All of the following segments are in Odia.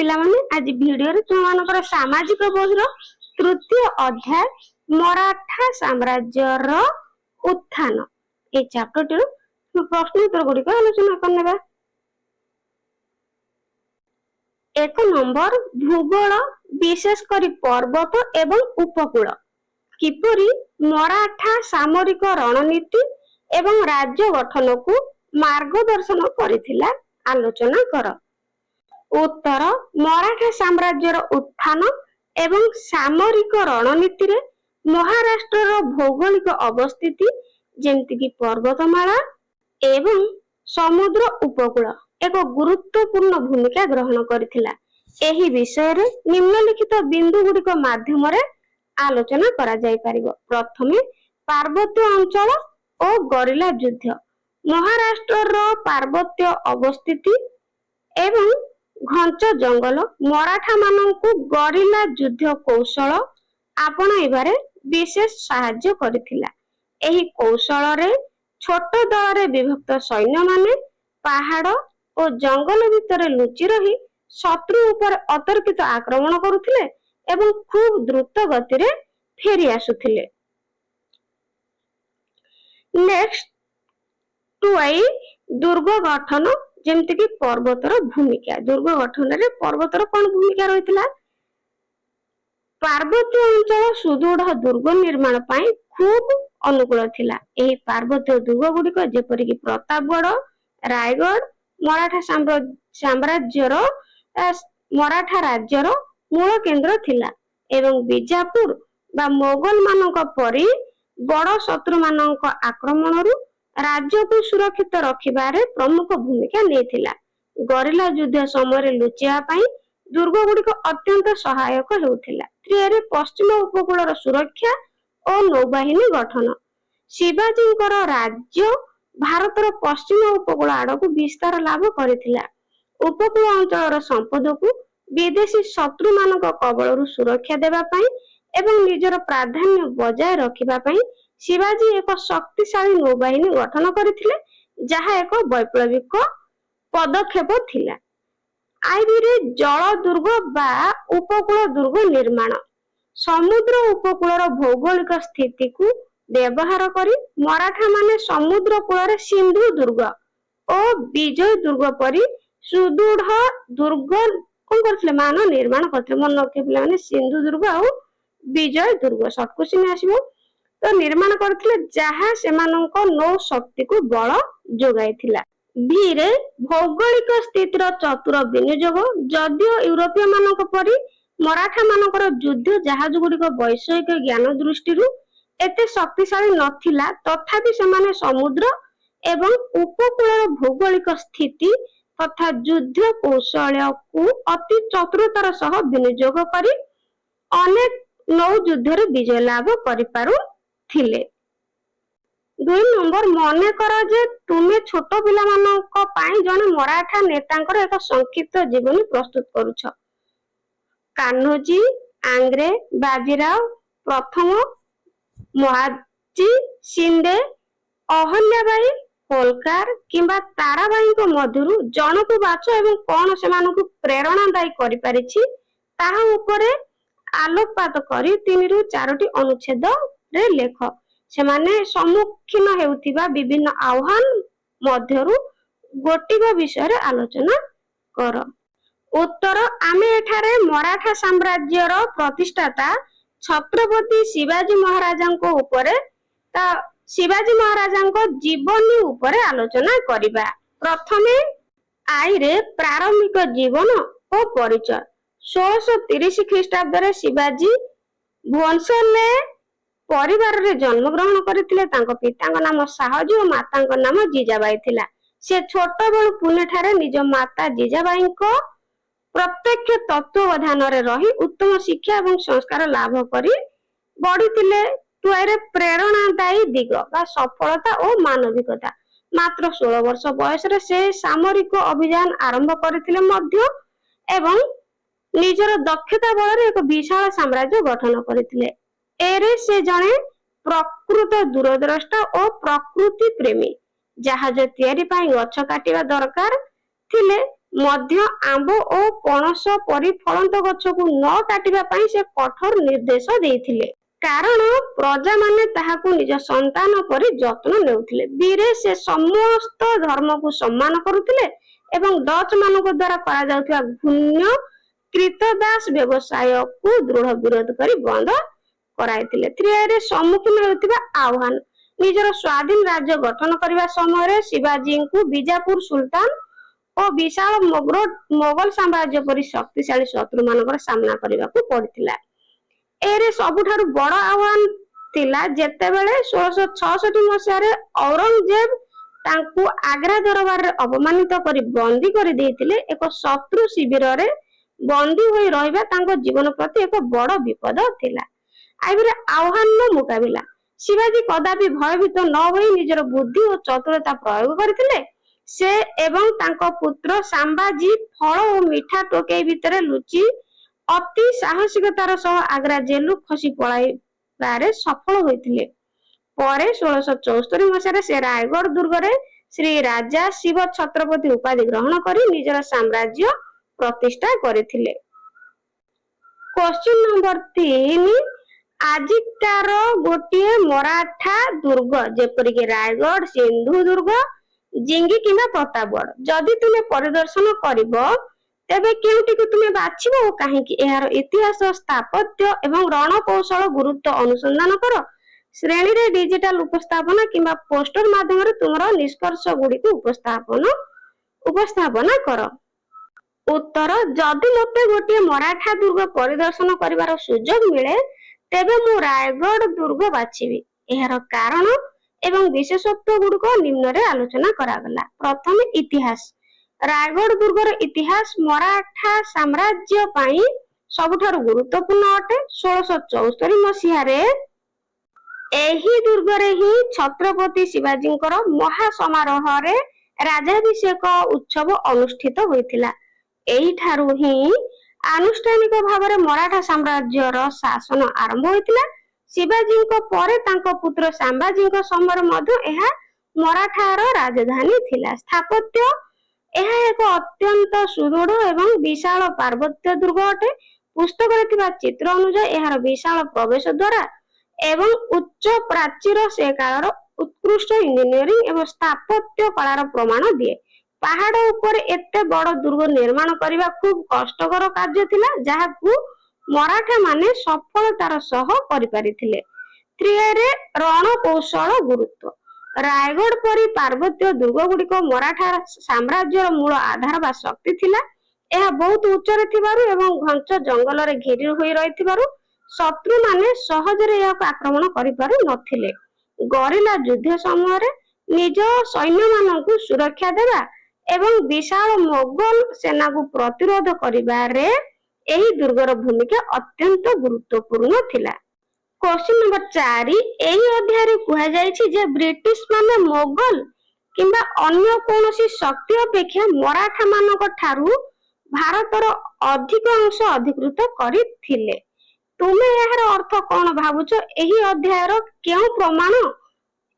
ପିଲାମାନେ आज भिडियो रे तुमମାନଙ୍କର सामाजिक बोधर तृतीय अध्याय मराठा साम्राज्यर उत्थान ए चैप्टर टी प्रश्न उत्तर गुड़िक आलोचना करनेबा। एक नंबर भूगोल विशेष करी पर्वत एवं उपकूल किपरि मराठा सामरिक रणनीति एवं राज्य गठन को मार्गदर्शन करिथिला आलोचना कर। उत्तर मराठा साम्राज्यर उत्थान एवं सामरिक रणनीति रे महाराष्ट्र भौगोलिक अवस्थिति जेमति कि पर्वतमाला एवं समुद्र उपकूल एक गुरुत्वपूर्ण भूमिका ग्रहण करिथिला। एही विषय रे निम्नलिखित बिंदु गुड़िक माध्यम रे आलोचना करा जाय परिबो। प्रथमे पार्वत्य अंचल और गरिला युद्ध। महाराष्ट्र पार्वत्य अवस्थिति एवं घंच जंगल मराठा माननकु गरिला युद्ध कौशल आपणाइबारे विशेष सहाय्य करिथिला। एही कौशल रे छोट दल रे विभक्त सैन्य माने पहाड़ और जंगल भितर लुचि रही शत्रु ऊपर अतर्कित आक्रमण करुथिले एवं खूब द्रुत गति रे फेरी आसुथिले। नेक्स्ट टुआई दुर्ग गठन जेमति कि पर्वतर भूमिका। दुर्ग गठन रे पर्वतर कोन भूमिका रहितला? पार्वत्य अंचल सुदृढ़ दुर्ग निर्माण पाई खूब अनुकूल थिला। एही पार्वत्य दुर्ग गुड़िक जेपरि कि प्रतापगढ़ रायगढ़ मराठा राज्यर मूल केंद्र थिला एवं बीजापुर बा मोगल मानक परि बड़ शत्रु मानक आक्रमणरू राज्य को सुरक्षित रखिबारे प्रमुख भूमिका नेथिला। गरिला युद्ध समय लुचिया पाई दुर्ग गुड़िक अत्यंत सहायक हेउथिला। त्रियरे पश्चिम उपकूलर सुरक्षा और नौबाहिनी गठन। शिवाजींकर राज्य भारतर पश्चिम उपकूल आड़कू विस्तार लाभ करिथिला। उपकूल अंचलर संपद को विदेशी शत्रु मानक कबलरू सुरक्षा देबा पाई एवं निजर प्राधान्य बजाय रखिबा पाई शिवाजी एक शक्तिशाली नौबाहिनी गठन करथिले जहा एक वैप्लविक पदक्षेप थिला। आईबीरे जल दुर्ग बा उपकूल दुर्ग निर्माण। समुद्र उपकूलर भौगोलिक स्थिति को व्यवहार करी मराठा माने समुद्र कूल सिंधु दुर्ग और विजय दुर्ग परी सुदृढ़ दुर्ग कौन करथिले मान निर्माण करथिले। मन रखे पिला माने सिंधु दुर्ग और विजय दुर्ग शॉर्ट क्वेश्चन आसीबो तो निर्माण करथिले जहा सेमानंक नौ शक्ति को बल जोगाइथिला। भीरे भौगोलिक स्थितिर चतुर विनियोग। जदियो यूरोपीय मानक परि मराठा मानकर युद्ध जहाज गुड़िक वैषयिक ज्ञान दृष्टि एते शक्तिशाली नथिला तथापि सेमाने समुद्र एवं उपकूल भौगोलिक स्थिति तथा युद्ध कौशल को अति चतुरतार सह विनियोग करी अनेक नौ युद्ध रे विजय लाभ करि पारु थिले। 2 नंबर मने कर जे तुमे छोट पिला मानक पाई जने मराठा नेतांकर एक संक्षिप्त जीवनी प्रस्तुत करूछ। कान्होजी आंग्रे बाजीराव प्रथम महाजी शिंदे अहल्याबाई होलकार किंबा ताराबाई को मधुरु जनकु बाछ एवं कोन सेमानकु प्रेरणादायी करि परिछि ताहा उपरे आलोकपात करी 3 रु 4 अनुच्छेद रे लेख। सेमाने सम्मुखीन हेउथिबा विभिन्न आह्वान मध्यरु गोटिक विषय रे आलोचना कर। उत्तर आमे एठारे मराठा साम्राज्यर प्रतिष्ठाता छत्रपति शिवाजी महाराजांको उपरे शिवाजी महाराजांको जीवनी उपरे आलोचना करिबा। प्रथमे आईरे प्रारंभिक जीवन और परिचय। 1630 ख्रीष्टाब्द रे शिवाजी भुवनेश्वरले परिवार रे जन्म ग्रहण करथिले। तांको पितांको नाम साहजी और मातांको नाम जीजाबाई थिला। से छोट बेलु पुणे ठारे निज माता जीजाबाई को प्रत्यक्ष तत्वावधान रे रही उत्तम शिक्षा एवं संस्कार लाभ करी बढ़िथिले। तुआरे प्रेरणादायी दिग बा सफलता और मानविकता। मात्र 16 वर्ष बयस रे से सामरिक अभियान आरंभ करथिले मध्य एवं निजर दक्षता बल रे एक विशाल साम्राज्य गठन करथिले। एरे से जने प्रकृत दूरद्रष्टा और प्रकृति प्रेमी। जहाज तैयारी पाई गछ काटिबा दरकार थिले ମଧ୍ୟ ଆମ୍ବ ଓ ପଣସ ପରି ଫଳନ୍ତ ଗଛକୁ ନ କାଟିବା ପାଇଁ ସେ କଠୋର ନିର୍ଦ୍ଦେଶ ଦେଇଥିଲେ। କାରଣ ପ୍ରଜାମାନେ ତାହାକୁ ନିଜ ସନ୍ତାନ ପରି ଯତ୍ନ ନେଉଥିଲେ। ବୀରେ ସେ ସମସ୍ତ ଧର୍ମକୁ ସମ୍ମାନ କରୁଥିଲେ ଏବଂ ଡଚ୍ ମାନଙ୍କ ଦ୍ୱାରା କରାଯାଉଥିବା ଘୃଣ୍ୟ କ୍ରୀତଦାସ ବ୍ୟବସାୟକୁ ଦୃଢ ବିରୋଧ କରି ବନ୍ଦ କରାଇଥିଲେ। ତ୍ରିଆରେ ସମ୍ମୁଖୀନ ହେଉଥିବା ଆହ୍ୱାନ। ନିଜର ସ୍ୱାଧୀନ ରାଜ୍ୟ ଗଠନ କରିବା ସମୟରେ ଶିବାଜୀଙ୍କୁ ବିଜାପୁର ସୁଲତାନ ଓ ବିଶାଳ ମୋଗଲ ସାମ୍ରାଜ୍ୟ ପରି ଶକ୍ତିଶାଳୀ ଶତ୍ରୁ ମାନଙ୍କର ସାମ୍ନା କରିବାକୁ ପଡିଥିଲା। ଏରେ ସବୁଠାରୁ ବଡ ଆହ୍ୱାନ ଥିଲା ଯେତେବେଳେ 1666 ମସିହାରେ ଔରଙ୍ଗଜେବ ତାଙ୍କୁ ଆଗ୍ରା ଦରବାରରେ ଅପମାନିତ କରି ବନ୍ଦୀ କରି ଦେଇଥିଲେ। ଏକ ଶତ୍ରୁ ଶିବିରରେ ବନ୍ଦୀ ହୋଇ ରହିବା ତାଙ୍କ ଜୀବନ ପ୍ରତି ଏକ ବଡ ବିପଦ ଥିଲା। ଆଇବରେ ଆହ୍ୱାନର ମୁକାବିଲା। ଶିବାଜୀ କଦାପି ଭୟଭୀତ ନ ହୋଇ ନିଜର ବୁଦ୍ଧି ଓ ଚତୁରତା ପ୍ରୟୋଗ କରିଥିଲେ। ସେ ଏବଂ ତାଙ୍କ ପୁତ୍ର ସାମ୍ବାଜୀ ଫଳ ଓ ମିଠା ଟୋକେଇ ଭିତରେ ଲୁଚି ଅତି ସାହସିକତାର ସହ ଆଗ୍ରା ଜେଲରୁ ଖସି ପଳାଇବାରେ ସଫଳ ହୋଇଥିଲେ। ପରେ 1674 ମସିହାରେ ସେ ରାୟଗଡ଼ ଦୁର୍ଗରେ ଶ୍ରୀ ରାଜା ଶିବ ଛତ୍ରପତି ଉପାଧି ଗ୍ରହଣ କରି ନିଜର ସାମ୍ରାଜ୍ୟ ପ୍ରତିଷ୍ଠା କରିଥିଲେ। କ୍ୱେଶ୍ଚନ ନମ୍ବର 3, ଆଜିକାର ଗୋଟିଏ ମରାଠା ଦୁର୍ଗ ଯେପରିକି ରାୟଗଡ଼, ସିନ୍ଧୁ ଦୁର୍ଗ, ଜିଙ୍ଗି କିମ୍ବା ପ୍ରତାପଗଡ଼ ଯଦି ତୁମେ ପରିଦର୍ଶନ କରିବ ତେବେ କେଉଁଟିକୁ ତୁମେ ବାଛିବ ଓ କାହିଁକି? ଏହାର ଇତିହାସ, ସ୍ଥାପତ୍ୟ ଏବଂ ରଣକୌଶଳ ଗୁରୁତ୍ୱ ଅନୁସନ୍ଧାନ କର। ଶ୍ରେଣୀରେ ଡିଜିଟାଲ ଉପସ୍ଥାପନା କିମ୍ବା ପୋଷ୍ଟର ମାଧ୍ୟମରେ ତୁମର ନିଷ୍କର୍ଷ ଗୁଡିକୁ ଉପସ୍ଥାପନା କର। ଉତ୍ତର, ଯଦି ମୋତେ ଗୋଟିଏ ମରାଠା ଦୁର୍ଗ ପରିଦର୍ଶନ କରିବାର ସୁଯୋଗ ମିଳେ ତେବେ ମୁଁ ରାୟଗଡ଼ ଦୁର୍ଗ ବାଛିବି। ଏହାର କାରଣ ଏବଂ ବିଶେଷତ୍ୱ ଗୁଡିକ ନିମ୍ନରେ ଆଲୋଚନା କରାଗଲା। ପ୍ରଥମେ ଇତିହାସ। ରାୟଗଡ଼ ଦୁର୍ଗର ଇତିହାସ ମରାଠା ସାମ୍ରାଜ୍ୟ ପାଇଁ ସବୁଠାରୁ ଗୁରୁତ୍ୱପୂର୍ଣ୍ଣ ଅଟେ। 1674 ମସିହାରେ ଏହି ଦୁର୍ଗରେ ହିଁ ଛତ୍ରପତି ଶିବାଜୀଙ୍କର ମହା ସମାରୋହରେ ରାଜାଭିଷେକ ଉତ୍ସବ ଅନୁଷ୍ଠିତ ହୋଇଥିଲା। ଏହିଠାରୁ ହିଁ ଆନୁଷ୍ଠାନିକ ଭାବରେ ମରାଠା ସାମ୍ରାଜ୍ୟର ଶାସନ ଆରମ୍ଭ ହୋଇଥିଲା। ଶିବାଜୀଙ୍କ ପରେ ତାଙ୍କ ପୁତ୍ର ସାମ୍ବାଜୀଙ୍କ ସମୟରେ ମଧ୍ୟ ଏହା ମରାଠାର ରାଜଧାନୀ ଥିଲା। ସ୍ଥାପତ୍ୟ। ଏହା ଏକ ଅତ୍ୟନ୍ତ ସୁଦୃଢ ଏବଂ ବିଶାଳ ପାର୍ବତ୍ୟ ଦୁର୍ଗ ଅଟେ। ପୁସ୍ତକରେ ଥିବା ଚିତ୍ର ଅନୁଯାୟୀ ଏହାର ବିଶାଳ ପ୍ରବେଶ ଦ୍ୱାର ଏବଂ ଉଚ୍ଚ ପ୍ରାଚୀର ସେ କାଳର ଉତ୍କୃଷ୍ଟ ଇଞ୍ଜିନିୟରିଂ ଏବଂ ସ୍ଥାପତ୍ୟ କଳାର ପ୍ରମାଣ ଦିଏ। ପାହାଡ ଉପରେ ଏତେ ବଡ ଦୁର୍ଗ ନିର୍ମାଣ କରିବା ଖୁବ୍ କଷ୍ଟକର କାର୍ଯ୍ୟ ଥିଲା, ଯାହାକୁ ମରାଠା ମାନେ ସଫଳତାର ସହ କରିପାରିଥିଲେ। 3 ରଣକୌଶଳ ଗୁରୁତ୍ୱ। ରାୟଗଡ଼ ପରି ପାର୍ବତ୍ୟ ଦୁର୍ଗଗୁଡିକ ମରାଠା ସାମ୍ରାଜ୍ୟର ମୂଳ ଆଧାର ବା ଶକ୍ତି ଥିଲା। ଏହା ବହୁତ ଉଚ୍ଚରେ ଥିବାରୁ ଏବଂ ଘଞ୍ଚ ଜଙ୍ଗଲରେ ଘେରି ହୋଇ ରହିଥିବାରୁ ଶତ୍ରୁମାନେ ସହଜରେ ଏହାକୁ ଆକ୍ରମଣ କରିପାରୁ ନଥିଲେ। ଗରିଲା ଯୁଦ୍ଧ ସମୟରେ ନିଜ ସୈନ୍ୟମାନଙ୍କୁ ସୁରକ୍ଷା ଦେବା ଏବଂ ବିଶାଳ ମୋଗଲ ସେନାକୁ ପ୍ରତିରୋଧ କରିବାରେ ଏହି ଦୁର୍ଗର ଭୂମିକା ଅତ୍ୟନ୍ତ ଗୁରୁତ୍ୱପୂର୍ଣ୍ଣ ଥିଲା। କ୍ୱେଶ୍ଚନ ନମ୍ବର 4, ଏହି ଅଧ୍ୟାୟରେ କୁହାଯାଇଛି ଯେ ବ୍ରିଟିଶ ମାନେ ମୋଗଲ କିମ୍ବା ଅନ୍ୟ କୌଣସି ଶକ୍ତି ଅପେକ୍ଷା ମରାଠା ମାନଙ୍କ ଠାରୁ ଭାରତର ଅଧିକ ଅଂଶ ଅଧିକୃତ କରିଥିଲେ। ତୁମେ ଏହାର ଅର୍ଥ କଣ ଭାବୁଛ? ଏହି ଅଧ୍ୟାୟର କେଉଁ ପ୍ରମାଣ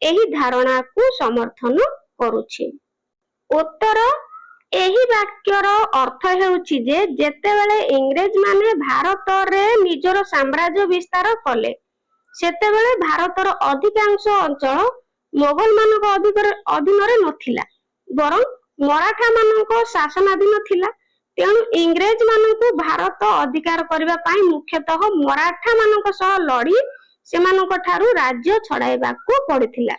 ଏହି ଧାରଣାକୁ ସମର୍ଥନ କରୁଛି? ଉତ୍ତର, ଏହି ବାକ୍ୟର ଅର୍ଥ ହେଉଛି ଯେ ଯେତେବେଳେ ଇଂରେଜମାନେ ଭାରତରେ ନିଜର ସାମ୍ରାଜ୍ୟ ବିସ୍ତାର କଲେ ସେତେବେଳେ ଭାରତର ଅଧିକାଂଶ ଅଞ୍ଚଳ ମୋଗଲମାନଙ୍କ ଅଧୀନରେ ନଥିଲା, ବରଂ ମରାଠା ମାନଙ୍କ ଶାସନାଧୀନ ଥିଲା। ତେଣୁ ଇଂରେଜ ମାନଙ୍କୁ ଭାରତ ଅଧିକାର କରିବା ପାଇଁ ମୁଖ୍ୟତଃ ମରାଠା ମାନଙ୍କ ସହ ଲଢି ସେମାନଙ୍କ ଠାରୁ ରାଜ୍ୟ ଛଡାଇବାକୁ ପଡିଥିଲା।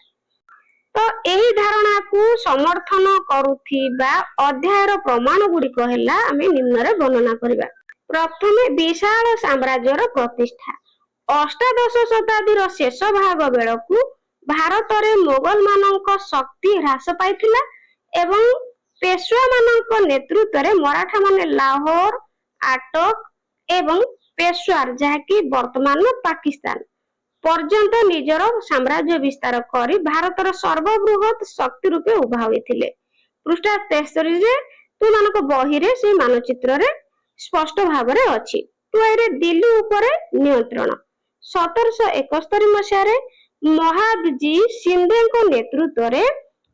ତ ଏହି ଧାରଣାକୁ ସମର୍ଥନ କରୁଥିବା ଅଧ୍ୟାୟର ପ୍ରମାଣ ଗୁଡିକ ହେଲା, ଆମେ ନିମ୍ନରେ ବର୍ଣ୍ଣନା କରିବା। ପ୍ରଥମେ, ବିଶାଳ ସାମ୍ରାଜ୍ୟର ପ୍ରତିଷ୍ଠା। ଅଷ୍ଟାଦଶ ଶତାବ୍ଦୀର ଶେଷ ଭାଗ ବେଳକୁ ଭାରତରେ ମୋଗଲ ମାନଙ୍କ ଶକ୍ତି ହ୍ରାସ ପାଇଥିଲା ଏବଂ ପେଶୱାମାନଙ୍କ ନେତୃତ୍ୱରେ ମରାଠାମାନେ ଲାହୋର, ଆଟକ ଏବଂ ପେଶୱାର, ଯାହାକି ବର୍ତ୍ତମାନର ପାକିସ୍ତାନ ପର୍ଯ୍ୟନ୍ତ ନିଜର ସାମ୍ରାଜ୍ୟ ବିସ୍ତାର କରି ଭାରତର ସର୍ବବୃହତ୍ ଶକ୍ତି ରୂପେ ଉଭା ହୋଇଥିଲେ। ପୃଷ୍ଠା 63ରେ ତୁମମାନଙ୍କ ବହିରେ ସେ ମାନଚିତ୍ରରେ ସ୍ପଷ୍ଟ ଭାବରେ ଅଛି। 2 ଦିଲ୍ଲୀ ଉପରେ ନିୟନ୍ତ୍ରଣ। 1771 ମସିହାରେ ମହାଦଜୀ ସିନ୍ଧେଙ୍କ ନେତୃତ୍ୱରେ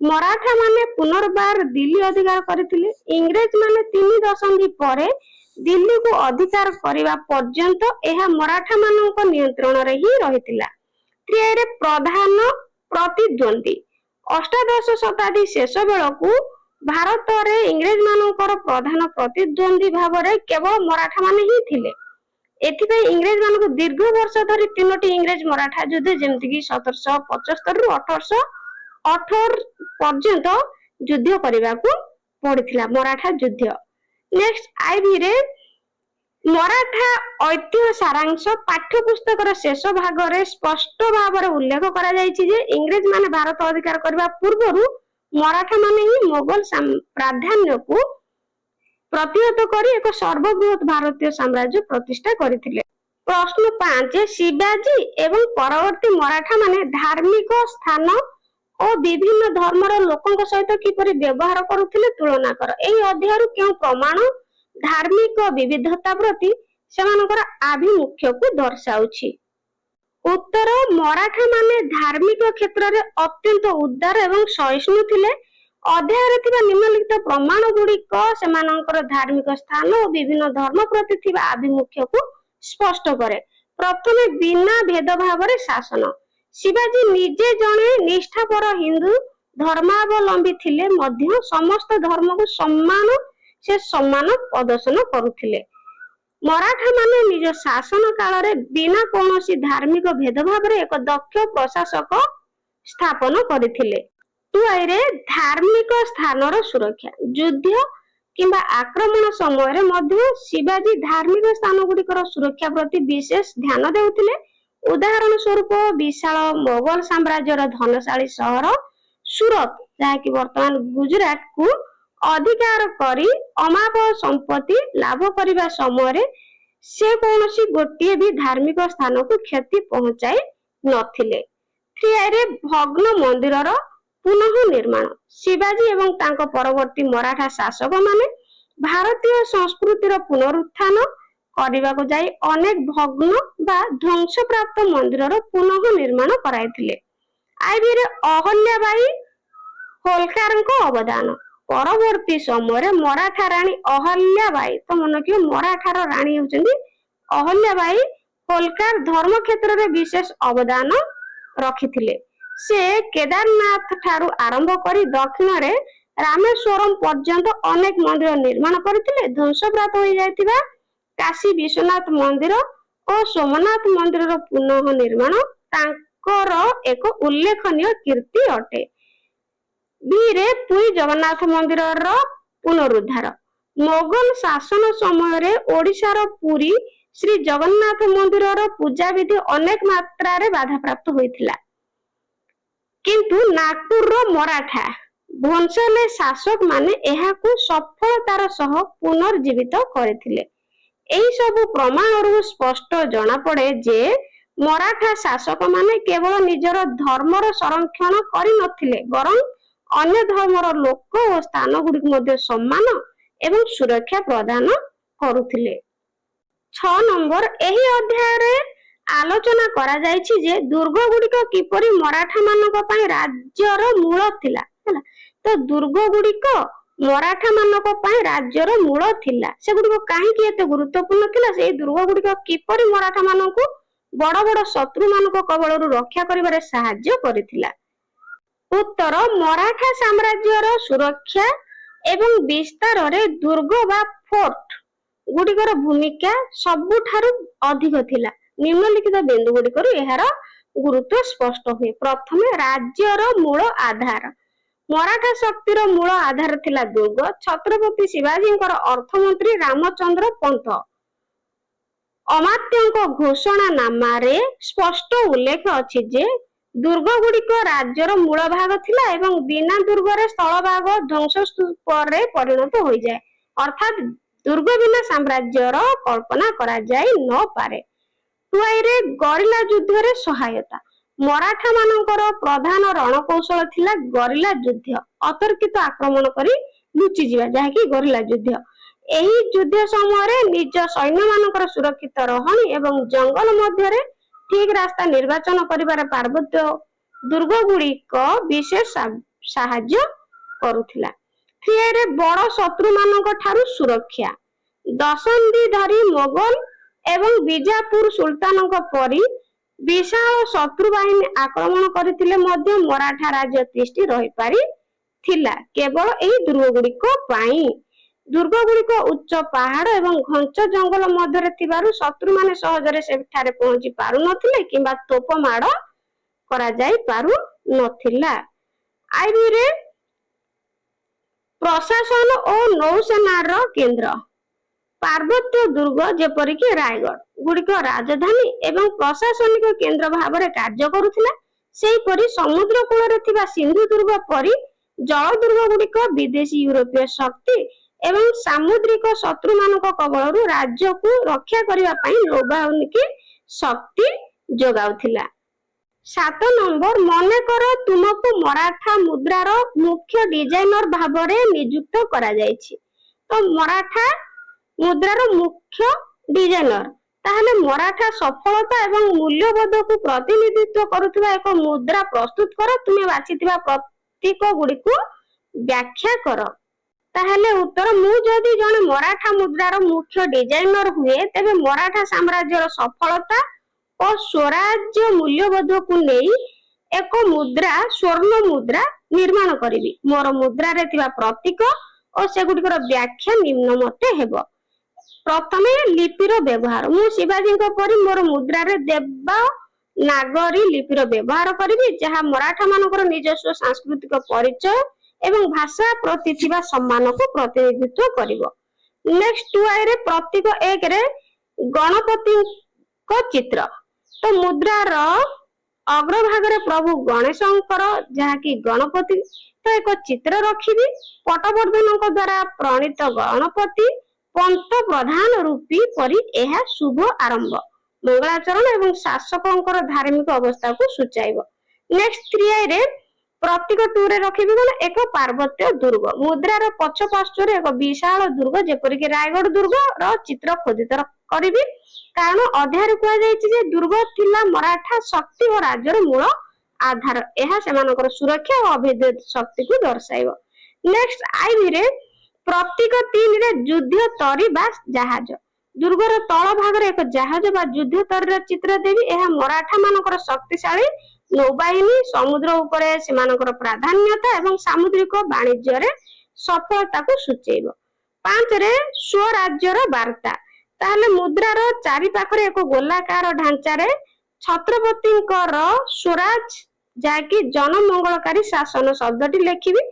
ମରାଠା ମାନେ ପୁନର୍ବାର ଦିଲ୍ଲୀ ଅଧିକାର କରିଥିଲେ। ଇଂରେଜ ମାନେ 3 ଦଶନ୍ଧି ପରେ ଦିଲ୍ଲୀକୁ ଅଧିକାର କରିବା ପର୍ଯ୍ୟନ୍ତ ଏହା ମରାଠା ମାନଙ୍କ ନିୟନ୍ତ୍ରଣରେ ହିଁ ରହିଥିଲା। ତ୍ରିଆରେ ପ୍ରଧାନ ପ୍ରତିଦ୍ୱନ୍ଦ୍ୱୀ ଅଷ୍ଟାଦଶ ଶତାବ୍ଦୀ ଶେଷ ବେଳକୁ ଭାରତରେ ଇଂରେଜ ମାନଙ୍କର ପ୍ରଧାନ ପ୍ରତିଦ୍ୱନ୍ଦ୍ୱୀ ଭାବରେ କେବଳ ମରାଠା ମାନେ ହିଁ ଥିଲେ। ଏଥିପାଇଁ ଇଂରେଜ ମାନଙ୍କୁ ଦୀର୍ଘ ବର୍ଷ ଧରି 3ଟି ଇଂରେଜ ମରାଠା ଯୁଦ୍ଧ, ଯେମିତିକି 1775 ରୁ 1818 ପର୍ଯ୍ୟନ୍ତ ଯୁଦ୍ଧ କରିବାକୁ ପଡିଥିଲା, ମରାଠା ଯୁଦ୍ଧ। ନେକ୍ସଟ ଆଇଭିରେ ମରାଠା ଐତିହ୍ୟ ସାରାଂଶ ପାଠ୍ୟପୁସ୍ତକର ଶେଷ ଭାଗରେ ସ୍ପଷ୍ଟ ଭାବରେ ଉଲ୍ଲେଖ କରାଯାଇଛି ଯେ ଇଂରେଜ ମାନେ ଭାରତ ଅଧିକାର କରିବା ପୂର୍ବରୁ ମରାଠା ମାନେ ହିଁ ମୋଗଲ ପ୍ରାଧାନ୍ୟକୁ ପ୍ରତିହତ କରି ଏକ ସର୍ବବୃହତ ଭାରତୀୟ ସାମ୍ରାଜ୍ୟ ପ୍ରତିଷ୍ଠା କରିଥିଲେ। ପ୍ରଶ୍ନ 5, ଶିବାଜୀ ଏବଂ ପରବର୍ତ୍ତୀ ମରାଠା ମାନେ ଧାର୍ମିକ ସ୍ଥାନ ଓ ବିଭିନ୍ନ ଧର୍ମର ଲୋକଙ୍କ ସହିତ କିପରି ବ୍ୟବହାର କରୁଥିଲେ ତୁଳନା କର। ଏହି ଅଧ୍ୟାୟରୁ କେଉଁ ପ୍ରମାଣ ଧାର୍ମିକ ବିବିଧତା ପ୍ରତି ସେମାନଙ୍କର ଆଭିମୁଖ୍ୟକୁ ଦର୍ଶାଉଛି? ଉତ୍ତର, ମରାଠା ମାନେ ଧାର୍ମିକ କ୍ଷେତ୍ରରେ ଅତ୍ୟନ୍ତ ଉଦାର ଏବଂ ସହିଷ୍ଣୁ ଥିଲେ। ଅଧ୍ୟାୟରେ ଥିବା ନିମ୍ନଲିଖିତ ପ୍ରମାଣ ଗୁଡିକ ସେମାନଙ୍କର ଧାର୍ମିକ ସ୍ଥାନ ଓ ବିଭିନ୍ନ ଧର୍ମ ପ୍ରତି ଥିବା ଆଭିମୁଖ୍ୟକୁ ସ୍ପଷ୍ଟ କରେ। ପ୍ରଥମେ, ବିନା ଭେଦଭାବରେ ଶାସନ। ଶିବାଜୀ ନିଜେ ଜଣେ ନିଷ୍ଠାପର ହିନ୍ଦୁ ଧର୍ମାବଲମ୍ବୀ ଥିଲେ ମଧ୍ୟ ସମସ୍ତ ଧର୍ମକୁ ସମ୍ମାନ ପ୍ରଦର୍ଶନ କରୁଥିଲେ। ମରାଠା ମାନେ ନିଜ ଶାସନ କାଳରେ ବିନା କୌଣସି ଧାର୍ମିକ ଭେଦଭାବରେ ଏକ ଦକ୍ଷ ପ୍ରଶାସକ ସ୍ଥାପନ କରିଥିଲେ। ଦୁଇରେ, ଧାର୍ମିକ ସ୍ଥାନର ସୁରକ୍ଷା। ଯୁଦ୍ଧ କିମ୍ବା ଆକ୍ରମଣ ସମୟରେ ମଧ୍ୟ ଶିବାଜୀ ଧାର୍ମିକ ସ୍ଥାନ ଗୁଡିକର ସୁରକ୍ଷା ପ୍ରତି ବିଶେଷ ଧ୍ୟାନ ଦେଉଥିଲେ। ଉଦାହରଣ ସ୍ୱରୂପ, ବିଶାଳ ମୋଗଲ ସାମ୍ରାଜ୍ୟର ଧନଶାଳୀ ସହର ସୁରତ, ଯାହାକି ବର୍ତ୍ତମାନ ଗୁଜରାଟକୁ ଅଧିକାର କରି ଅମାପ ସମ୍ପତ୍ତି ଲାଭ କରିବା ସମୟରେ ସେ କୌଣସି ଗୋଟିଏ ବି ଧାର୍ମିକ ସ୍ଥାନକୁ କ୍ଷତି ପହଞ୍ଚାଇ ନଥିଲେ। ତ୍ରିଆରେ, ଭଗ୍ନ ମନ୍ଦିରର ପୁନଃ ନିର୍ମାଣ। ଶିବାଜୀ ଏବଂ ତାଙ୍କ ପରବର୍ତ୍ତୀ ମରାଠା ଶାସକ ମାନେ ଭାରତୀୟ ସଂସ୍କୃତିର ପୁନରୁତ୍ଥାନ କରିବାକୁ ଯାଇ ଅନେକ ଭଗ୍ନ ବା ଧ୍ୱଂସପ୍ରାପ୍ତ ମନ୍ଦିରର ପୁନଃ ନିର୍ମାଣ କରାଇଥିଲେ। ଆଇଭିରେ ଅହଲ୍ୟାବାଇ ହୋଲକାରଙ୍କ ଅବଦାନ। ପରବର୍ତ୍ତୀ ସମୟରେ ମରାଠା ରାଣୀ ଅହଲ୍ୟାବାଇ, ତ ମନେ ରଖିବ ମରାଠାର ରାଣୀ ହେଉଛନ୍ତି ଅହଲ୍ୟାବାଇ ହୋଲକାର, ଧର୍ମ କ୍ଷେତ୍ରରେ ବିଶେଷ ଅବଦାନ ରଖିଥିଲେ। ସେ କେଦାରନାଥ ଠାରୁ ଆରମ୍ଭ କରି ଦକ୍ଷିଣରେ ରାମେଶ୍ୱରମ ପର୍ଯ୍ୟନ୍ତ ଅନେକ ମନ୍ଦିର ନିର୍ମାଣ କରିଥିଲେ। ଧ୍ୱଂସପ୍ରାପ୍ତ ହୋଇଯାଇଥିବା କାଶୀ ବିଶ୍ୱନାଥ ମନ୍ଦିର ଓ ସୋମନାଥ ମନ୍ଦିରର ପୁନଃ ନିର୍ମାଣ ତାଙ୍କର ଏକ ଉଲ୍ଲେଖନୀୟ କୀର୍ତ୍ତି ଅଟେ। ବିରେ, ପୁରୀ ଜଗନ୍ନାଥ ମନ୍ଦିରର ପୁନରୁଦ୍ଧାର। ମୋଗଲ ଶାସନ ସମୟରେ ଓଡ଼ିଶାର ପୁରୀ ଶ୍ରୀ ଜଗନ୍ନାଥ ମନ୍ଦିରର ପୂଜାବିଧି ଅନେକ ମାତ୍ରାରେ ବାଧାପ୍ରାପ୍ତ ହୋଇଥିଲା, କିନ୍ତୁ ନାଗପୁରର ମରାଠା ଭୋଂସଲେ ଶାସକ ମାନେ ଏହାକୁ ସଫଳତାର ସହ ପୁନର୍ଜୀବିତ କରିଥିଲେ। ଏହି ସବୁ ପ୍ରମାଣରୁ ସ୍ପଷ୍ଟ ଜଣାପଡେ ଯେ ମରାଠା ଶାସକ ମାନେ କେବଳ ନିଜର ଧର୍ମର ସଂରକ୍ଷଣ କରିନଥିଲେ, ବରଂ ଅନ୍ୟ ଧର୍ମର ଲୋକ ଓ ସ୍ଥାନ ଗୁଡିକୁ ମଧ୍ୟ ସମ୍ମାନ ଏବଂ ସୁରକ୍ଷା ପ୍ରଦାନ କରୁଥିଲେ। 6 ନମ୍ବର, ଏହି ଅଧ୍ୟାୟରେ ଆଲୋଚନା କରାଯାଇଛି ଯେ ଦୁର୍ଗ ଗୁଡିକ କିପରି ମରାଠା ମାନଙ୍କ ପାଇଁ ରାଜ୍ୟର ମୂଳ ଥିଲା। ତ ଦୁର୍ଗ ଗୁଡିକ ମରାଠା ମାନଙ୍କ ପାଇଁ ରାଜ୍ୟର ମୂଳ ଥିଲା। ସେଗୁଡିକ କାହିଁକି ଏତେ ଗୁରୁତ୍ୱପୂର୍ଣ୍ଣ ଥିଲା? ସେଇ ଦୁର୍ଗ ଗୁଡିକ କିପରି ମରାଠା ମାନଙ୍କୁ ବଡ ବଡ ଶତ୍ରୁ ମାନଙ୍କ କବଳରୁ ରକ୍ଷା କରିବାରେ ସାହାଯ୍ୟ କରିଥିଲା? ଉତ୍ତର, ମରାଠା ସାମ୍ରାଜ୍ୟର ସୁରକ୍ଷା ଏବଂ ବିସ୍ତାରରେ ଦୁର୍ଗ ବା ଫୋର୍ଟ ଗୁଡିକର ଭୂମିକା ସବୁଠାରୁ ଅଧିକ ଥିଲା। ନିମ୍ନଲିଖିତ ବିନ୍ଦୁ ଗୁଡିକରୁ ଏହାର ଗୁରୁତ୍ୱ ସ୍ପଷ୍ଟ ହୁଏ। ପ୍ରଥମେ, ରାଜ୍ୟର ମୂଳ ଆଧାର। ମରାଠା ଶକ୍ତିର ମୂଳ ଆଧାର ଥିଲା ଦୁର୍ଗ। ଛତ୍ରପତି ଶିବାଜୀଙ୍କର ଅର୍ଥମନ୍ତ୍ରୀ ରାମଚନ୍ଦ୍ର ପନ୍ତ ଅମାତ୍ୟଙ୍କ ଘୋଷଣାନାମାରେ ସ୍ପଷ୍ଟ ଉଲ୍ଲେଖ ଅଛି ଯେ ଦୁର୍ଗ ଗୁଡିକ ରାଜ୍ୟର ମୂଳ ଭାଗ ଥିଲା ଏବଂ ବିନା ଦୁର୍ଗରେ ସ୍ଥଳଭାଗ ଧ୍ୱଂସସ୍ତୂପରେ ପରିଣତ ହୋଇଯାଏ। ଅର୍ଥାତ୍ ଦୁର୍ଗ ବିନା ସାମ୍ରାଜ୍ୟର କଳ୍ପନା କରାଯାଇ ନପାରେ। ଟୁଆଇରେ, ଗରିଲା ଯୁଦ୍ଧରେ ସହାୟତା। ମରାଠା ମାନଙ୍କର ପ୍ରଧାନ ରଣକୌଶଳ ଥିଲା ଗରିଲା ଯୁଦ୍ଧ, ଅତର୍କିତ ଆକ୍ରମଣ କରି ଲୁଚିଯିବା, ଯାହାକି ଗରିଲା ଯୁଦ୍ଧ। ଏହି ଯୁଦ୍ଧ ସମୟରେ ନିଜ ସୈନ୍ୟ ମାନଙ୍କର ସୁରକ୍ଷିତ ରହଣି ଏବଂ ଜଙ୍ଗଲ ମଧ୍ୟରେ ଠିକ ରାସ୍ତା ନିର୍ବାଚନ କରିବାର ପାର୍ବତ୍ୟ ଦୁର୍ଗ ଗୁଡିକ ବିଶେଷ ସାହାଯ୍ୟ କରୁଥିଲା। 3 ରେ ବଡ଼ ଶତ୍ରୁ ମାନଙ୍କ ଠାରୁ ସୁରକ୍ଷା। ଦଶନ୍ଧି ଧରି ମୋଗଲ ଏବଂ ବିଜାପୁର ସୁଲତାନଙ୍କ ପରି ବିଶାଳ ଶତ୍ରୁ ବାହିନୀ ଆକ୍ରମଣ କରିଥିଲେ ମଧ୍ୟ ମରାଠା ରାଜ୍ୟ ତିଷ୍ଠି ରହିପାରିଥିଲା କେବଳ ଏହି ଦୁର୍ଗ ଗୁଡିକ ପାଇଁ। ଦୁର୍ଗ ଗୁଡିକ ଉଚ୍ଚ ପାହାଡ ଏବଂ ଘଞ୍ଚ ଜଙ୍ଗଲ ମଧ୍ୟରେ ଥିବାରୁ ଶତ୍ରୁମାନେ ସହଜରେ ସେଠାରେ ପହଞ୍ଚି ପାରୁନଥିଲେ କିମ୍ବା ତୋପ ମାଡ଼ କରାଯାଇ ପାରୁନଥିଲା। ଆଇବିରେ ପ୍ରଶାସନ ଓ ନୌସେନାର କେନ୍ଦ୍ର। ପାର୍ବତ୍ୟ ଦୁର୍ଗ ଯେପରିକି ରାୟଗଡ଼ ଗୁଡିକ ରାଜଧାନୀ ଏବଂ ପ୍ରଶାସନିକ କେନ୍ଦ୍ର ଭାବରେ କାର୍ଯ୍ୟ କରୁଥିଲା। ସେହିପରି ସମୁଦ୍ର କୂଳରେ ଥିବା ସିନ୍ଧୁ ଦୁର୍ଗ ପରି ଜଳ ଦୁର୍ଗ ଗୁଡିକ ବିଦେଶୀ ୟୁରୋପୀୟ ଶକ୍ତି ଏବଂ ସାମୁଦ୍ରିକ ଶତ୍ରୁମାନଙ୍କ କବଳରୁ ରାଜ୍ୟକୁ ରକ୍ଷା କରିବା ପାଇଁ ନୌବାହିନୀକୁ ଶକ୍ତି ଯୋଗାଉଥିଲା। 7 ନମ୍ବର, ମନେକର ତୁମକୁ ମରାଠା ମୁଦ୍ରାର ମୁଖ୍ୟ ଡିଜାଇନର ଭାବରେ ନିଯୁକ୍ତ କରାଯାଇଛି। ତ ମରାଠା ମୁଦ୍ରାର ମୁଖ୍ୟ ଡିଜାଇନର, ତାହେଲେ ମରାଠା ସଫଳତା ଏବଂ ମୂଲ୍ୟବୋଧକୁ ପ୍ରତିନିଧିତ୍ୱ କରୁଥିବା ଏକ ମୁଦ୍ରା ପ୍ରସ୍ତୁତ କର। ତୁମେ ବାଛିଥିବା ପ୍ରତୀକ ଗୁଡିକୁ ବ୍ୟାଖ୍ୟା କର। ତାହେଲେ ଉତ୍ତର, ମୁଁ ଯଦି ଜଣେ ମରାଠା ମୁଦ୍ରାର ମୁଖ୍ୟ ଡିଜାଇନର ହୁଏ ତେବେ ମରାଠା ସାମ୍ରାଜ୍ୟର ସଫଳତା ଓ ସ୍ୱରାଜ୍ୟ ମୂଲ୍ୟବୋଧକୁ ନେଇ ଏକ ମୁଦ୍ରା, ସ୍ୱର୍ଣ୍ଣ ମୁଦ୍ରା ନିର୍ମାଣ କରିବି। ମୋର ମୁଦ୍ରାରେ ଥିବା ପ୍ରତୀକ ଓ ସେଗୁଡ଼ିକର ବ୍ୟାଖ୍ୟା ନିମ୍ନମତେ ହେବ। ପ୍ରଥମେ ଲିପିର ବ୍ୟବହାର। ମୁଁ ଶିବାଜୀଙ୍କ ପରି ମୋର ମୁଦ୍ରାରେ ଦେବନାଗରୀ ଲିପିର ବ୍ୟବହାର କରିବି, ଯାହା ମରାଠା ମାନଙ୍କର ନିଜସ୍ୱ ସାଂସ୍କୃତିକ ପରିଚୟ ଏବଂ ଭାଷା ପ୍ରତି ଥିବା ସମ୍ମାନକୁ ପ୍ରତିନିଧିତ୍ୱ କରିବ। ନେକ୍ସଟ 2 ରେ ପ୍ରତୀକ 1 ରେ ଗଣପତିଙ୍କ ଚିତ୍ର। ତ ମୁଦ୍ରାର ଅଗ୍ରଭାଗରେ ପ୍ରଭୁ ଗଣେଶଙ୍କର, ଯାହାକି ଗଣପତି, ତ ଏକ ଚିତ୍ର ରଖିବି। ପଟବର୍ଦ୍ଧନଙ୍କ ଦ୍ୱାରା ପ୍ରଣୀତ ଗଣପତି ପନ୍ତ ପ୍ରଧାନ ରୂପୀ ପରି ଏହା ଶୁଭ ଆରମ୍ଭ, ମଙ୍ଗଳାଚରଣ ଏବଂ ଶାସକଙ୍କର ଧାର୍ମିକ ଅବସ୍ଥାକୁ ସୂଚାଇବ। ନେକ୍ସଟ 3 ରେ ପ୍ରତୀକ 2 ରେ ରଖିବି କଣ, ଏକ ପାର୍ବତ୍ୟ ଦୁର୍ଗ। ମୁଦ୍ରାର ପଛ ପାର୍ଶ୍ୱରେ ଏକ ବିଶାଳ ଦୁର୍ଗ ଯେପରିକି ରାୟଗଡ଼ ଦୁର୍ଗର ଚିତ୍ର ଖୋଦିତ କରିବି, କାରଣ ଅଧ୍ୟାୟରେ କୁହାଯାଇଛି ଯେ ଦୁର୍ଗ ଥିଲା ମରାଠା ଶକ୍ତି ଓ ରାଜ୍ୟର ମୂଳ ଆଧାର। ଏହା ସେମାନଙ୍କର ସୁରକ୍ଷା ଓ ଅଭେଦ୍ୟ ଶକ୍ତିକୁ ଦର୍ଶାଇବ। ନେକ୍ସଟ ଆଇଭିରେ ପ୍ରତୀକ 3 ରେ ଯୁଦ୍ଧ ତରି ବା ଜାହାଜ। ଦୁର୍ଗର ତଳ ଭାଗରେ ଏକ ଜାହାଜ ବା ଯୁଦ୍ଧ ତରିର ଚିତ୍ର ଦେବି। ଏହା ମରାଠା ମାନଙ୍କର ଶକ୍ତିଶାଳୀ ନୌବାହିନୀ, ସମୁଦ୍ର ଉପରେ ସେମାନଙ୍କର ପ୍ରାଧାନ୍ୟତା ଏବଂ ସାମୁଦ୍ରିକ ବାଣିଜ୍ୟରେ ସଫଳତାକୁ ସୂଚେଇବ। 5 ରେ ସ୍ୱରାଜ୍ୟର ବାର୍ତ୍ତା। ତାହେଲେ ମୁଦ୍ରାର ଚାରି ପାଖରେ ଏକ ଗୋଲାକାର ଢାଞ୍ଚାରେ ଛତ୍ରପତିଙ୍କର ସ୍ୱରାଜ, ଯାହାକି ଜନମଙ୍ଗଳକାରୀ ଶାସନ ଶବ୍ଦଟି ଲେଖିବି,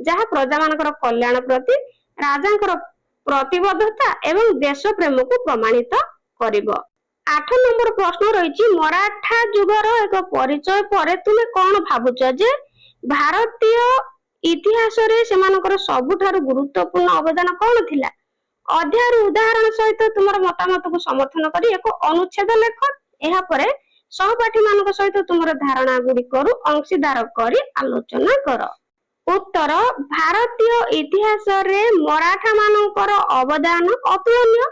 ଯାହା ପ୍ରଜାମାନଙ୍କର କଲ୍ୟାଣ ପ୍ରତି ରାଜାଙ୍କର ପ୍ରତିବଦ୍ଧତା ଏବଂ ଦେଶ ପ୍ରେମକୁ ପ୍ରମାଣିତ କରିବ। 8 ନମ୍ବର ପ୍ରଶ୍ନ ରହିଛି, ମରାଠା ଯୁଗର ଏକ ପରିଚୟ ପରେ ତୁମେ କଣ ଭାବୁଛ ଯେ ଭାରତୀୟ ଇତିହାସରେ ସେମାନଙ୍କର ସବୁଠାରୁ ଗୁରୁତ୍ୱପୂର୍ଣ୍ଣ ଅବଦାନ କଣ ଥିଲା? ଅଧ୍ୟାୟରୁ ଉଦାହରଣ ସହିତ ତୁମର ମତାମତକୁ ସମର୍ଥନ କରି ଏକ ଅନୁଚ୍ଛେଦ ଲେଖ। ଏହାପରେ ସହପାଠୀ ମାନଙ୍କ ସହିତ ତୁମର ଧାରଣା ଗୁଡିକରୁ ଅଂଶୀଦାର କରି ଆଲୋଚନା କର। ଉତ୍ତର, ଭାରତୀୟ ଇତିହାସରେ ମରାଠା ମାନଙ୍କର ଅବଦାନ ଅତୁଳନୀୟ।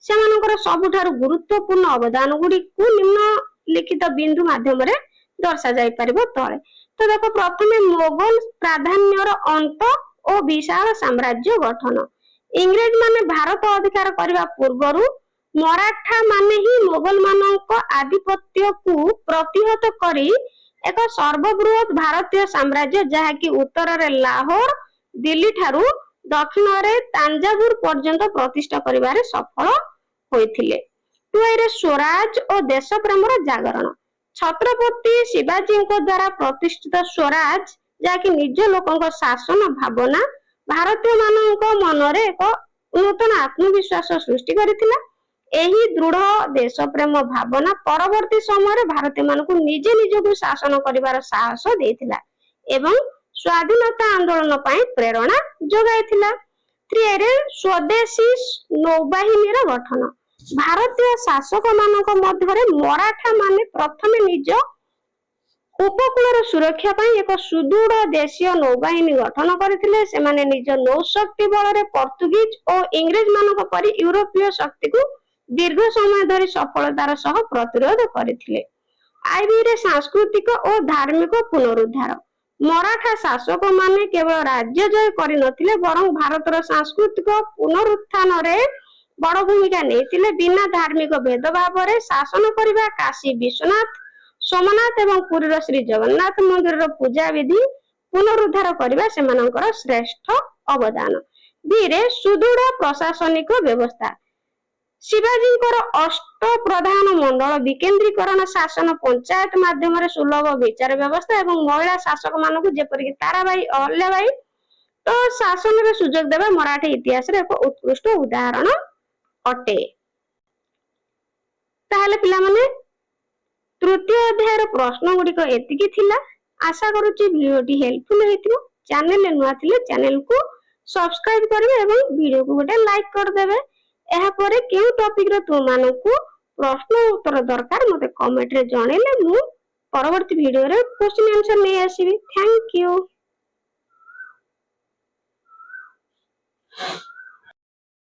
ସେମାନଙ୍କର ସବୁଠାରୁ ଗୁରୁତ୍ୱପୂର୍ଣ୍ଣ ଅବଦାନ ଗୁଡିକୁ ନିମ୍ନଲିଖିତ ବିନ୍ଦୁ ମାଧ୍ୟମରେ ଦର୍ଶାଯାଇ ପାରିବ ତଳେ। ତ ଦେଖ, ପ୍ରଥମେ ମୋଗଲ ପ୍ରାଧାନ୍ୟର ଅନ୍ତ ଓ ବିଶାଳ ସାମ୍ରାଜ୍ୟ ଗଠନ। ଇଂରେଜ ମାନେ ଭାରତ ଅଧିକାର କରିବା ପୂର୍ବରୁ ମରାଠା ମାନେ ହିଁ ମୋଗଲ ମାନଙ୍କ ଆଧିପତ୍ୟକୁ ପ୍ରତିହତ କରି ଏକ ସର୍ବବୃହତ ଭାରତୀୟ ସାମ୍ରାଜ୍ୟ, ଯାହାକି ଉତ୍ତରରେ ଲାହୋର, ଦିଲ୍ଲୀ ଠାରୁ ଦକ୍ଷିଣରେ ତାଞ୍ଜାବୁର ପର୍ଯ୍ୟନ୍ତ ପ୍ରତିଷ୍ଠା କରିବାରେ ସଫଳ ହୋଇଥିଲେ। 2 ରେ ସ୍ୱରାଜ ଓ ଦେଶ ପ୍ରେମର ଜାଗରଣ। ଛତ୍ରପତି ଶିବାଜୀଙ୍କ ଦ୍ୱାରା ପ୍ରତିଷ୍ଠିତ ସ୍ୱରାଜ, ଯାହାକି ନିଜ ଲୋକଙ୍କ ଶାସନ ଭାବନା ଭାରତୀୟ ମାନଙ୍କ ମନରେ ଏକ ନୂତନ ଆତ୍ମବିଶ୍ୱାସ ସୃଷ୍ଟି କରିଥିଲା। ଏହି ଦୃଢ ଦେଶ ପ୍ରେମ ଭାବନା ପରବର୍ତ୍ତୀ ସମୟରେ ଭାରତୀୟ ମାନଙ୍କୁ ନିଜେ ନିଜକୁ ଶାସନ କରିବାର ସାହସ ଦେଇଥିଲା ଏବଂ ସ୍ୱାଧୀନତା ଆନ୍ଦୋଳନ ପାଇଁ ପ୍ରେରଣା ଯୋଗାଇଥିଲା। 3 ରେ ସ୍ୱଦେଶୀ ନୌବାହିନୀର ଗଠନ। ଭାରତୀୟ ଶାସକ ମାନଙ୍କ ମଧ୍ୟରେ ମରାଠା ମାନେ ପ୍ରଥମେ ନିଜ ଉପକୂଳର ସୁରକ୍ଷା ପାଇଁ ଏକ ସୁଦୃଢ ଦେଶୀୟ ନୌବାହିନୀ ଗଠନ କରିଥିଲେ। ସେମାନେ ନିଜ ନୌଶକ୍ତି ବଳରେ ପର୍ତ୍ତୁଗୀଜ ଓ ଇଂରେଜ ମାନଙ୍କ ପରି ୟୁରୋପୀୟ ଶକ୍ତିକୁ ଦୀର୍ଘ ସମୟ ଧରି ସଫଳତାର ସହ ପ୍ରତିରୋଧ କରିଥିଲେ। ଆଇବିରେ ସାଂସ୍କୃତିକ ଓ ଧାର୍ମିକ ପୁନରୁଦ୍ଧାର। ମରାଠା ଶାସକ ମାନେ କେବଳ ରାଜ୍ୟ ଜୟ କରିନଥିଲେ ବରଂ ଭାରତର ସାଂସ୍କୃତିକ ପୁନରୁତ୍ଥାନରେ ବଡ ଭୂମିକା ନେଇଥିଲେ। ବିନା ଧାର୍ମିକ ଭେଦଭାବରେ ଶାସନ କରିବା, କାଶୀ ବିଶ୍ୱନାଥ, ସୋମନାଥ ଏବଂ ପୁରୀର ଶ୍ରୀ ଜଗନ୍ନାଥ ମନ୍ଦିରର ପୂଜା ବିଧି ପୁନରୁଦ୍ଧାର କରିବା ସେମାନଙ୍କର ଶ୍ରେଷ୍ଠ ଅବଦାନ। ଦୁଇରେ ସୁଦୃଢ ପ୍ରଶାସନିକ ବ୍ୟବସ୍ଥା। ଶିବାଜୀଙ୍କର ଅଷ୍ଟପ୍ରଧାନ ମଣ୍ଡଳ ବିକେନ୍ଦ୍ରୀକରଣ ଶାସନ, ପଞ୍ଚାୟତ ମାଧ୍ୟମରେ ସୁଲଭ ବିଚାର ବ୍ୟବସ୍ଥା ଏବଂ ମହିଳା ଶାସକ ମାନଙ୍କୁ ଯେପରିକି ତାରାବାଇ, ଅହଲ୍ୟାବାଇ ତ ଶାସନରେ ସୁଯୋଗ ଦେବା ମରାଠା ଇତିହାସରେ ଏକ ଉତ୍କୃଷ୍ଟ ଉଦାହରଣ ଅଟେ। ତାହେଲେ ପିଲାମାନେ ତୃତୀୟ ଅଧ୍ୟାୟର ପ୍ରଶ୍ନ ଗୁଡିକ ଏତିକି ଥିଲା। ଆଶା କରୁଛି ଭିଡିଓଟି ହେଲ୍ପଫୁଲ ହେଇଥିବ। ଚ୍ୟାନେଲରେ ନୂଆ ଥିଲେ ଚ୍ୟାନେଲକୁ ସବସ୍କ୍ରାଇବ କରିବେ ଏବଂ ଭିଡିଓକୁ ଗୋଟେ ଲାଇକ୍ କରିଦେବେ। ଏହାପରେ କେଉଁ ଟପିକର ତୁମମାନଙ୍କୁ ପ୍ରଶ୍ନ ଉତ୍ତର ଦରକାର ମୋତେ କମେଣ୍ଟରେ ଜଣେଇଲେ ମୁଁ ପରବର୍ତ୍ତୀ ଭିଡିଓରେ କ୍ୱେଶ୍ଚିନ୍ ଆନ୍ସର ନେଇ ଆସିବି। Thank you.